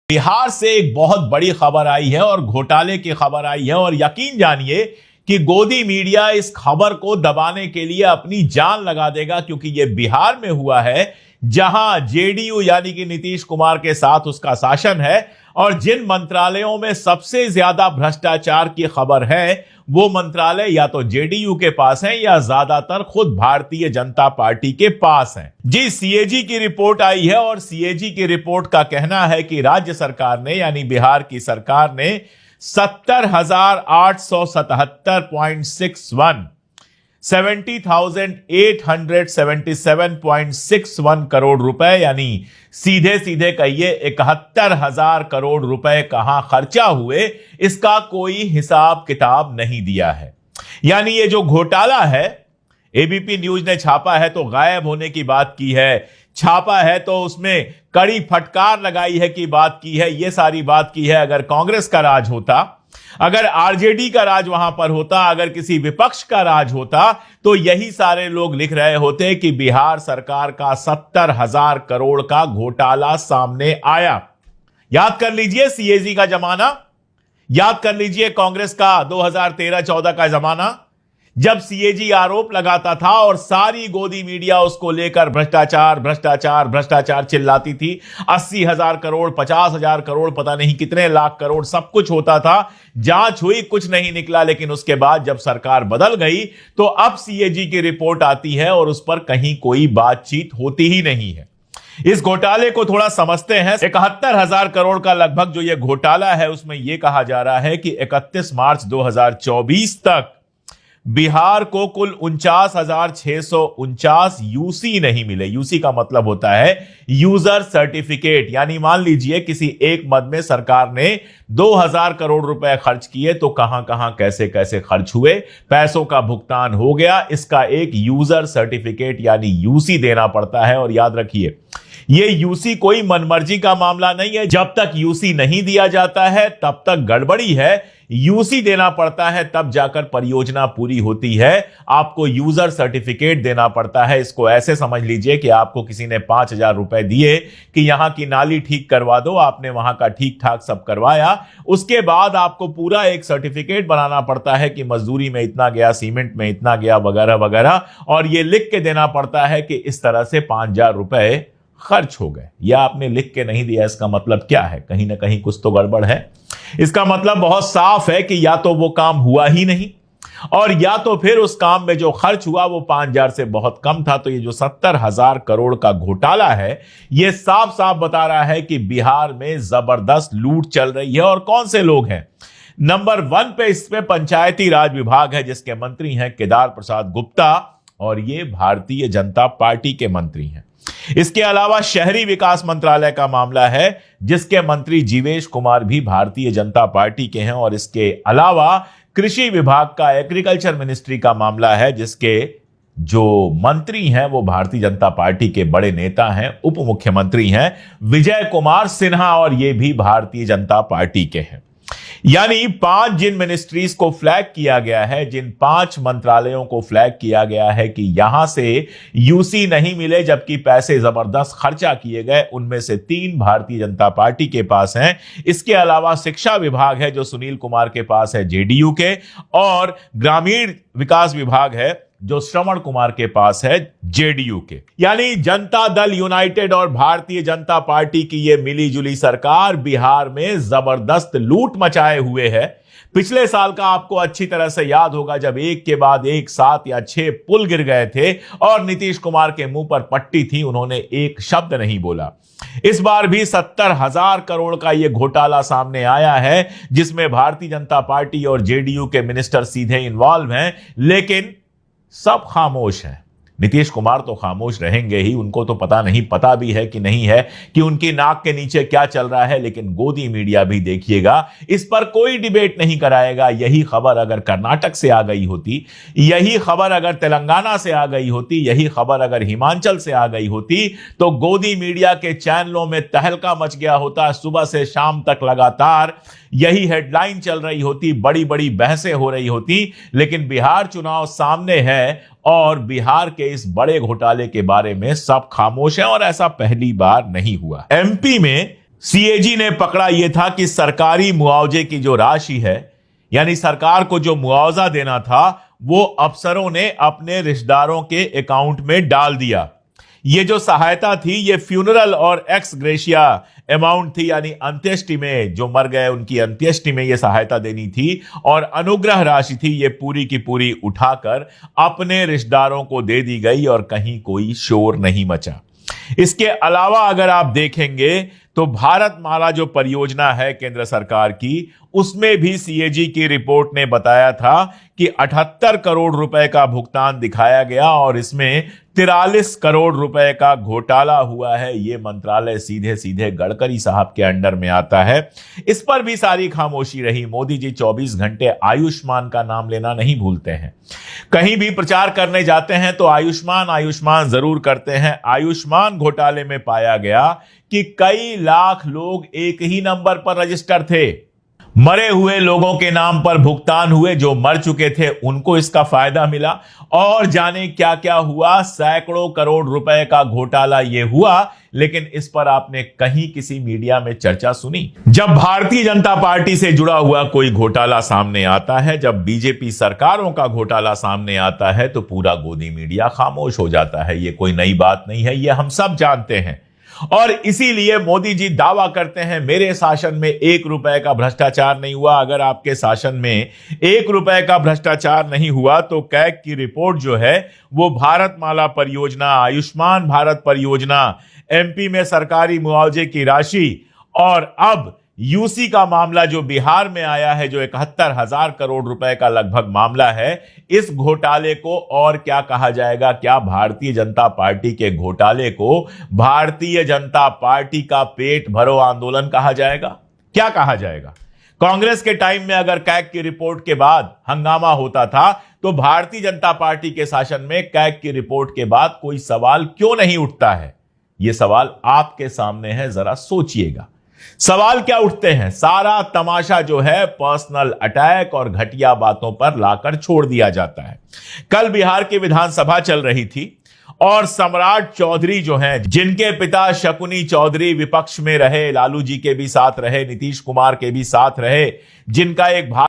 बिहार से एक बहुत बड़ी खबर आई है और घोटाले की खबर आई है और यकीन जानिए कि गोदी मीडिया इस खबर को दबाने के लिए अपनी जान लगा देगा, क्योंकि यह बिहार में हुआ है जहां जेडीयू यानी कि नीतीश कुमार के साथ उसका शासन है और जिन मंत्रालयों में सबसे ज्यादा भ्रष्टाचार की खबर है वो मंत्रालय या तो जेडीयू के पास है या ज्यादातर खुद भारतीय जनता पार्टी के पास है। जी, सीएजी की रिपोर्ट आई है और सीएजी की रिपोर्ट का कहना है कि राज्य सरकार ने यानी बिहार की सरकार ने 70,877.61 70,877.61 करोड़ रुपए यानी सीधे सीधे कहिए 71,000 करोड़ रुपए कहां खर्चा हुए, इसका कोई हिसाब किताब नहीं दिया है। यानी ये जो घोटाला है, एबीपी न्यूज ने छापा है तो गायब होने की बात की है, छापा है तो उसमें कड़ी फटकार लगाई है की बात की है, ये सारी बात की है। अगर कांग्रेस का राज होता, अगर आरजेडी का राज वहां पर होता, अगर किसी विपक्ष का राज होता तो यही सारे लोग लिख रहे होते कि बिहार सरकार का 70,000 करोड़ का घोटाला सामने आया। याद कर लीजिए सीएजी का जमाना, याद कर लीजिए कांग्रेस का 2013-14 का जमाना, जब सीएजी आरोप लगाता था और सारी गोदी मीडिया उसको लेकर भ्रष्टाचार भ्रष्टाचार भ्रष्टाचार चिल्लाती थी। 80,000 करोड़, 50,000 करोड़, पता नहीं कितने लाख करोड़, सब कुछ होता था। जांच हुई, कुछ नहीं निकला। लेकिन उसके बाद जब सरकार बदल गई तो अब सीएजी की रिपोर्ट आती है और उस पर कहीं कोई बातचीत होती ही नहीं है। इस घोटाले को थोड़ा समझते हैं। 71,000 करोड़ का लगभग जो यह घोटाला है उसमें यह कहा जा रहा है कि 31 मार्च 2024 तक बिहार को कुल 49,649 यूसी नहीं मिले। यूसी का मतलब होता है यूजर सर्टिफिकेट, यानी मान लीजिए किसी एक मद में सरकार ने 2,000 करोड़ रुपए खर्च किए तो कहां कहां कैसे कैसे खर्च हुए, पैसों का भुगतान हो गया, इसका एक यूजर सर्टिफिकेट यानी यूसी देना पड़ता है। और याद रखिए ये यूसी कोई मनमर्जी का मामला नहीं है। जब तक यूसी नहीं दिया जाता है तब तक गड़बड़ी है। यूसी देना पड़ता है तब जाकर परियोजना पूरी होती है। आपको यूजर सर्टिफिकेट देना पड़ता है। इसको ऐसे समझ लीजिए कि आपको किसी ने 5,000 रुपए दिए कि यहां की नाली ठीक करवा दो, आपने वहां का ठीक ठाक सब करवाया, उसके बाद आपको पूरा एक सर्टिफिकेट बनाना पड़ता है कि मजदूरी में इतना गया, सीमेंट में इतना गया, वगैरह वगैरह, और यह लिख के देना पड़ता है कि इस तरह से 5,000 रुपए खर्च हो गए। या आपने लिख के नहीं दिया, इसका मतलब क्या है? कहीं ना कहीं कुछ तो गड़बड़ है। इसका मतलब बहुत साफ है कि या तो वो काम हुआ ही नहीं और या तो फिर उस काम में जो खर्च हुआ वो 5,000 से बहुत कम था। तो ये जो 70,000 करोड़ का घोटाला है ये साफ साफ बता रहा है कि बिहार में जबरदस्त लूट चल रही है। और कौन से लोग हैं? नंबर 1 पे इस पे पंचायती राज विभाग है जिसके मंत्री हैं केदार प्रसाद गुप्ता और ये भारतीय जनता पार्टी के मंत्री हैं। इसके अलावा शहरी विकास मंत्रालय का मामला है जिसके मंत्री जीवेश कुमार भी भारतीय जनता पार्टी के हैं। और इसके अलावा कृषि विभाग का, एग्रीकल्चर मिनिस्ट्री का मामला है जिसके जो मंत्री हैं वो भारतीय जनता पार्टी के बड़े नेता हैं, उप मुख्यमंत्री हैं विजय कुमार सिन्हा और ये भी भारतीय जनता पार्टी के हैं। यानी 5 जिन मिनिस्ट्रीज को फ्लैग किया गया है, जिन 5 मंत्रालयों को फ्लैग किया गया है कि यहां से यूसी नहीं मिले जबकि पैसे जबरदस्त खर्चा किए गए, उनमें से 3 भारतीय जनता पार्टी के पास हैं। इसके अलावा शिक्षा विभाग है जो सुनील कुमार के पास है जेडीयू के, और ग्रामीण विकास विभाग है जो श्रवण कुमार के पास है जेडीयू के। यानी जनता दल यूनाइटेड और भारतीय जनता पार्टी की ये मिलीजुली सरकार बिहार में जबरदस्त लूट मचाए हुए है। पिछले साल का आपको अच्छी तरह से याद होगा जब एक के बाद एक 7 या 6 पुल गिर गए थे और नीतीश कुमार के मुंह पर पट्टी थी, उन्होंने एक शब्द नहीं बोला। इस बार भी 70,000 करोड़ का यह घोटाला सामने आया है जिसमें भारतीय जनता पार्टी और जेडीयू के मिनिस्टर सीधे इन्वॉल्व हैं, लेकिन सब खामोश हैं। नीतीश कुमार तो खामोश रहेंगे ही, उनको तो पता नहीं, पता भी है कि नहीं है कि उनकी नाक के नीचे क्या चल रहा है। लेकिन गोदी मीडिया भी देखिएगा, इस पर कोई डिबेट नहीं कराएगा। यही खबर अगर कर्नाटक से आ गई होती, यही खबर अगर तेलंगाना से आ गई होती, यही खबर अगर हिमाचल से आ गई होती तो गोदी मीडिया के चैनलों में तहलका मच गया होता। सुबह से शाम तक लगातार यही हेडलाइन चल रही होती, बड़ी बड़ी बहसें हो रही होती। लेकिन बिहार चुनाव सामने है और बिहार के इस बड़े घोटाले के बारे में सब खामोश हैं और ऐसा पहली बार नहीं हुआ। एमपी में सीएजी ने पकड़ा यह था कि सरकारी मुआवजे की जो राशि है, यानी सरकार को जो मुआवजा देना था, वो अफसरों ने अपने रिश्तेदारों के अकाउंट में डाल दिया। ये जो सहायता थी, ये फ्यूनरल और एक्स ग्रेशिया अमाउंट थी, यानी अंत्येष्टि में जो मर गए उनकी अंत्येष्टि में ये सहायता देनी थी, और अनुग्रह राशि थी, ये पूरी की पूरी उठाकर अपने रिश्तेदारों को दे दी गई और कहीं कोई शोर नहीं मचा। इसके अलावा अगर आप देखेंगे तो भारत माला जो परियोजना है केंद्र सरकार की, उसमें भी सीएजी की रिपोर्ट ने बताया था कि 78 करोड़ रुपए का भुगतान दिखाया गया और इसमें 43 करोड़ रुपए का घोटाला हुआ है। यह मंत्रालय सीधे सीधे गडकरी साहब के अंडर में आता है। इस पर भी सारी खामोशी रही। मोदी जी 24 घंटे आयुष्मान का नाम लेना नहीं भूलते हैं। कहीं भी प्रचार करने जाते हैं तो आयुष्मान आयुष्मान जरूर करते हैं। आयुष्मान घोटाले में पाया गया कि कई लाख लोग एक ही नंबर पर रजिस्टर थे। मरे हुए लोगों के नाम पर भुगतान हुए, जो मर चुके थे उनको इसका फायदा मिला, और जाने क्या क्या हुआ। सैकड़ों करोड़ रुपए का घोटाला ये हुआ, लेकिन इस पर आपने कहीं किसी मीडिया में चर्चा सुनी? जब भारतीय जनता पार्टी से जुड़ा हुआ कोई घोटाला सामने आता है, जब बीजेपी सरकारों का घोटाला सामने आता है, तो पूरा गोदी मीडिया खामोश हो जाता है। ये कोई नई बात नहीं है, ये हम सब जानते हैं। और इसीलिए मोदी जी दावा करते हैं, मेरे शासन में 1 रुपए का भ्रष्टाचार नहीं हुआ। अगर आपके शासन में 1 रुपए का भ्रष्टाचार नहीं हुआ तो कैग की रिपोर्ट जो है वो भारत माला परियोजना, आयुष्मान भारत परियोजना, एमपी में सरकारी मुआवजे की राशि, और अब यूसी का मामला जो बिहार में आया है, जो 71,000 करोड़ रुपए का लगभग मामला है, इस घोटाले को और क्या कहा जाएगा? क्या भारतीय जनता पार्टी के घोटाले को भारतीय जनता पार्टी का पेट भरो आंदोलन कहा जाएगा? क्या कहा जाएगा? कांग्रेस के टाइम में अगर कैग की रिपोर्ट के बाद हंगामा होता था, तो भारतीय जनता पार्टी के शासन में कैग की रिपोर्ट के बाद कोई सवाल क्यों नहीं उठता है? यह सवाल आपके सामने है, जरा सोचिएगा। सवाल क्या उठते हैं? सारा तमाशा जो है पर्सनल अटैक और घटिया बातों पर लाकर छोड़ दिया जाता है। कल बिहार की विधानसभा चल रही थी और सम्राट चौधरी जो हैं, जिनके पिता शकुनी चौधरी विपक्ष में रहे, लालू जी के भी साथ रहे, नीतीश कुमार के भी साथ रहे, जिनका एक